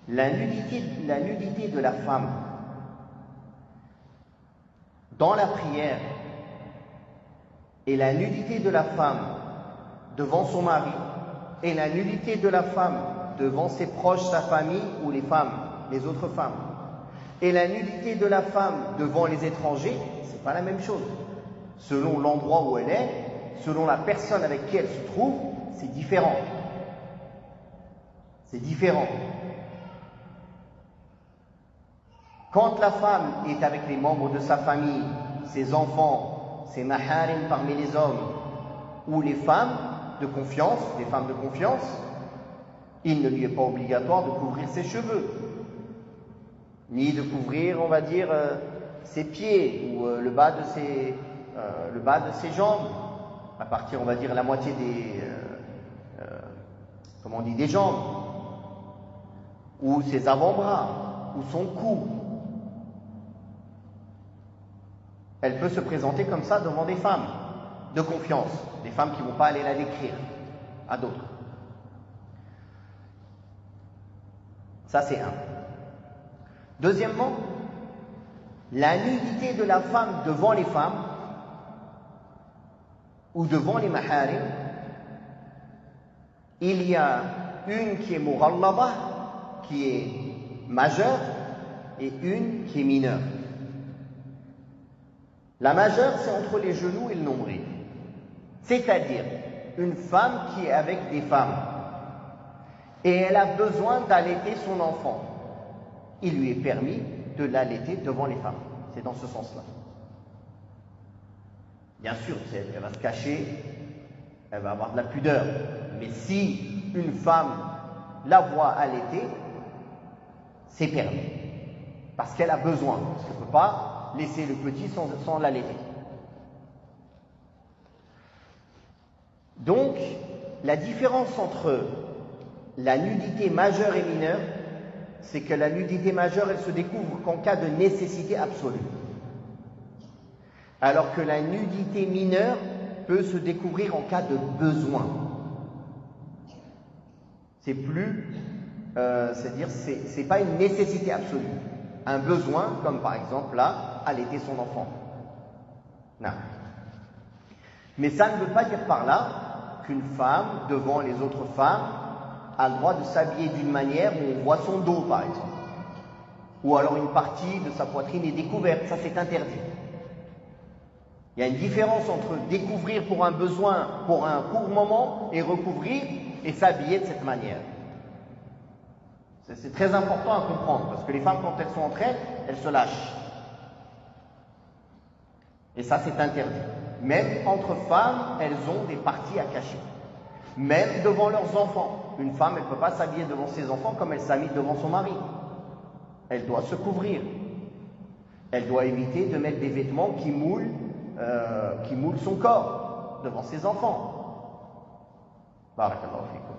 la nudité de la femme dans la prière et la nudité de la femme devant son mari et la nudité de la femme devant ses proches, sa famille ou les femmes, les autres femmes, et la nudité de la femme devant les étrangers, c'est pas la même chose. Selon l'endroit où elle est, selon la personne avec qui elle se trouve, c'est différent. C'est différent. Quand la femme est avec les membres de sa famille, ses enfants, ses maharim parmi les hommes, ou les femmes de confiance, les femmes de confiance, il ne lui est pas obligatoire de couvrir ses cheveux, ni de couvrir, on va dire, ses pieds ou le bas de ses jambes, à partir, on va dire, la moitié des jambes, ou ses avant-bras, ou son cou. Elle peut se présenter comme ça devant des femmes de confiance, des femmes qui ne vont pas aller la décrire à d'autres. Ça, c'est un. Deuxièmement, la nudité de la femme devant les femmes ou devant les maharim, il y a une qui est mughallaba, qui est majeure, et une qui est mineure. La majeure, c'est entre les genoux et le nombril. C'est-à-dire une femme qui est avec des femmes et elle a besoin d'allaiter son enfant. Il lui est permis de l'allaiter devant les femmes. C'est dans ce sens-là. Bien sûr, elle va se cacher, elle va avoir de la pudeur. Mais si une femme la voit allaiter, c'est permis. Parce qu'elle a besoin. Parce qu'elle ne peut pas laisser le petit sans l'allaiter. Donc, la différence entre la nudité majeure et mineure, c'est que la nudité majeure, elle se découvre qu'en cas de nécessité absolue. Alors que la nudité mineure peut se découvrir en cas de besoin. C'est plus, c'est-à-dire, c'est pas une nécessité absolue. Un besoin, comme par exemple là, allaiter son enfant. Non. Mais ça ne veut pas dire par là qu'une femme, devant les autres femmes, a le droit de s'habiller d'une manière où on voit son dos, par exemple. Ou alors une partie de sa poitrine est découverte. Ça, c'est interdit. Il y a une différence entre découvrir pour un besoin, pour un court moment, et recouvrir et s'habiller de cette manière. C'est très important à comprendre, parce que les femmes, quand elles sont entre elles, elles se lâchent. Et ça, c'est interdit. Même entre femmes, elles ont des parties à cacher. Même devant leurs enfants. Une femme, elle ne peut pas s'habiller devant ses enfants comme elle s'habille devant son mari. Elle doit se couvrir. Elle doit éviter de mettre des vêtements qui moulent son corps devant ses enfants. Barakallahu fikum.